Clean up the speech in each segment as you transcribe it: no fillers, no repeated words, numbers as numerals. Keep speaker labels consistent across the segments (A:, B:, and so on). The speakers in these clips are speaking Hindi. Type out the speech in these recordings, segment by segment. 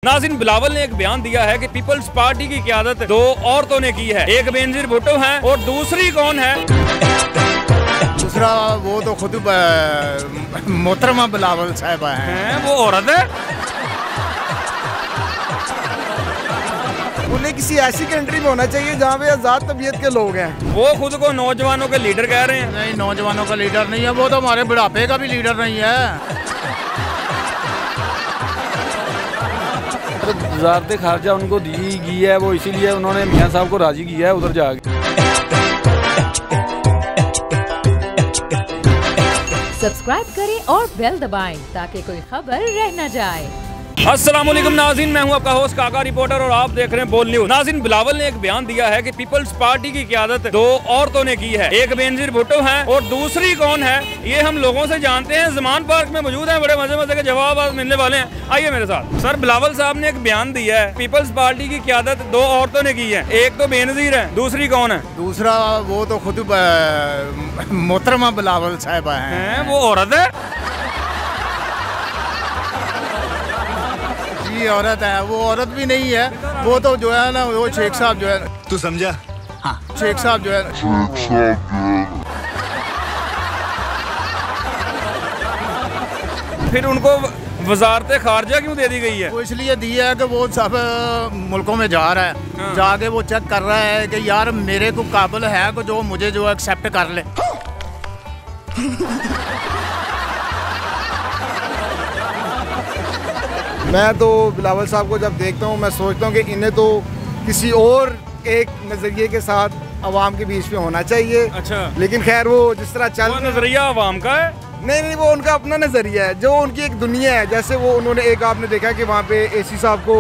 A: नाज़रीन, बिलावल ने एक बयान दिया है कि पीपल्स पार्टी की क़यादत दो औरतों ने की है। एक बेनज़ीर भुट्टो है और दूसरी कौन है?
B: दूसरा वो तो खुद मोहतरमा बिलावल साहिबा हैं।
A: वो औरत है।
B: उन्हें किसी ऐसी कंट्री में होना चाहिए जहाँ पे आज़ाद तबीयत के लोग हैं।
A: वो खुद को नौजवानों के लीडर कह रहे हैं।
B: नहीं, नौजवानों का लीडर नहीं है, वो तो हमारे बुढ़ापे का भी लीडर नहीं है।
C: वज़ारत ख़ारजा उनको दी गई है, वो इसीलिए उन्होंने मियाँ साहब को राजी किया है उधर जाके।
D: सब्सक्राइब करें और बेल दबाएं ताकि कोई खबर रह न जाए।
A: अस्सलाम वालेकुम नाज़रीन, मैं हूं आपका होस्ट काका रिपोर्टर और आप देख रहे हैं बोल न्यूज़। नाज़रीन, बिलावल ने एक बयान दिया है कि पीपल्स पार्टी की क़यादत दो औरतों ने की है। एक बेनज़ीर भुट्टो है और दूसरी कौन है, ये हम लोगों से जानते हैं। ज़मान पार्क में मौजूद हैं, बड़े मजे मजे के जवाब आज मिलने वाले हैं। आइए मेरे साथ। सर, बिलावल साहब ने एक बयान दिया है, पीपल्स पार्टी की क़यादत दो औरतों ने की है। एक तो बेनज़ीर है, दूसरी कौन है?
B: दूसरा वो तो खुद मोहतरमा बिलावल साहिबा हैं।
A: वो औरत है।
B: औरत है, वो औरत भी नहीं है, वो तो जो है ना, वो शेख साहब जो है।
E: तू समझा? हाँ,
B: शेख साहब जो है।
A: फिर उनको वज़ारत ख़ारजा क्यों दे दी गई है?
B: वो इसलिए दी है कि वो सब मुल्कों में जा रहा है। हाँ। जाके वो चेक कर रहा है कि यार मेरे को काबिल है कि जो मुझे जो एक्सेप्ट कर ले। मैं तो बिलावल साहब को जब देखता हूँ, मैं सोचता हूँ कि इन्हें तो किसी और एक नज़रिए के साथ अवाम के बीच में होना चाहिए।
A: अच्छा।
B: लेकिन खैर वो जिस तरह चल,
A: नज़रिया अवाम का है।
B: नहीं, वो उनका अपना नज़रिया है, जो उनकी एक दुनिया है। जैसे वो उन्होंने एक आपने देखा कि वहाँ पे एसी साहब को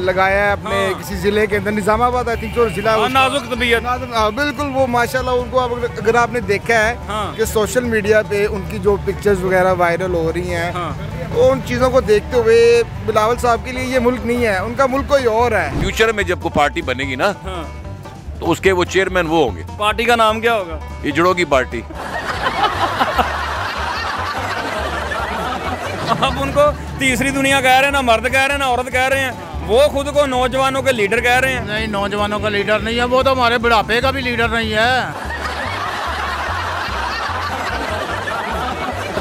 B: लगाया है अपने किसी ज़िले के अंदर, निज़ामाबाद आई थिंक ज़िला।
A: नाजुक तबीयत।
B: बिल्कुल, वो माशाल्लाह उनको अगर आपने देखा है कि सोशल मीडिया पे उनकी जो पिक्चर्स वगैरह वायरल हो रही हैं, तो उन चीज़ों को देखते हुए बिलावल साहब के लिए ये मुल्क नहीं है, उनका मुल्क कोई और है।
F: फ्यूचर में जब को पार्टी बनेगी ना, तो उसके वो चेयरमैन वो होंगे।
A: पार्टी का नाम क्या होगा?
F: इजड़ों की पार्टी।
A: अब उनको तीसरी दुनिया कह रहे हैं, ना मर्द कह रहे हैं ना औरत कह रहे हैं। वो खुद को नौजवानों के लीडर कह रहे हैं।
B: नहीं, नौजवानों का लीडर नहीं है, वो तो हमारे बुढ़ापे का भी लीडर नहीं है।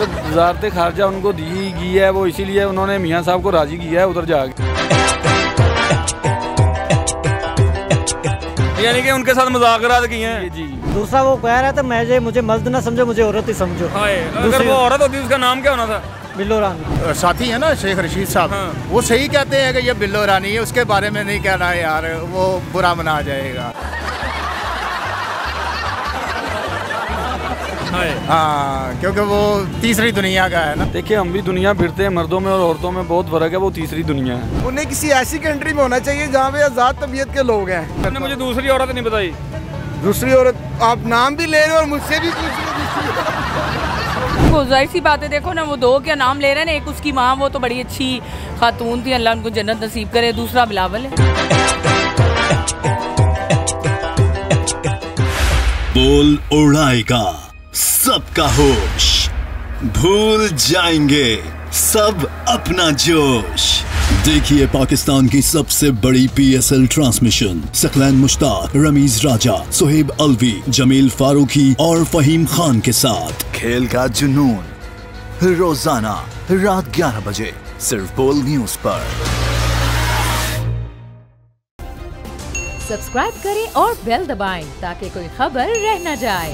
C: वज़ारत ख़ारजा उनको दी गई है, वो इसीलिए उन्होंने मियाँ साहब को राजी किया है उधर जाके।
A: यानी कि उनके साथ मुज़ाकरात किए हैं।
C: जी।
G: दूसरा वो कह रहा था मुझे मर्द ना समझो, मुझे औरत ही समझो।
A: अगर वो औरत होती उसका नाम क्या होना था?
G: बिल्लो रानी।
B: साथी है ना शेख रशीद साहब। हाँ। वो सही कहते हैं कि ये बिल्लो रानी है, उसके बारे में नहीं कहना है यार, वो बुरा मना जाएगा। हाँ, क्योंकि वो तीसरी दुनिया का है ना।
C: देखिए, हम भी दुनिया फिरते हैं, मर्दों में और औरतों में बहुत फर्क है, वो तीसरी दुनिया है।
B: उन्हें किसी ऐसी कंट्री में होना चाहिए जहाँ पे आज़ाद तबीयत के लोग हैं।
A: आपने मुझे दूसरी औरत नहीं बताई।
B: दूसरी औरत आप नाम भी ले रहे हो और मुझसे भी पूछ रहे हो।
H: वो जाहिर सी बात है, देखो ना, वो दो क्या नाम ले रहे हैं ना। एक उसकी माँ, वो तो बड़ी अच्छी खातून थी, अल्लाह उनको जन्नत नसीब करे। दूसरा बिलावल है।
E: बोल उड़ाएगा सबका होश, भूल जाएंगे सब अपना जोश। देखिए पाकिस्तान की सबसे बड़ी PSL ट्रांसमिशन सकलैन मुश्ताक, रमीज राजा, सुहेब अलवी, जमील फारूकी और फहीम खान के साथ खेल का जुनून रोजाना रात 11 बजे सिर्फ बोल न्यूज पर।
D: सब्सक्राइब करें और बेल दबाएं ताकि कोई खबर रह न जाए।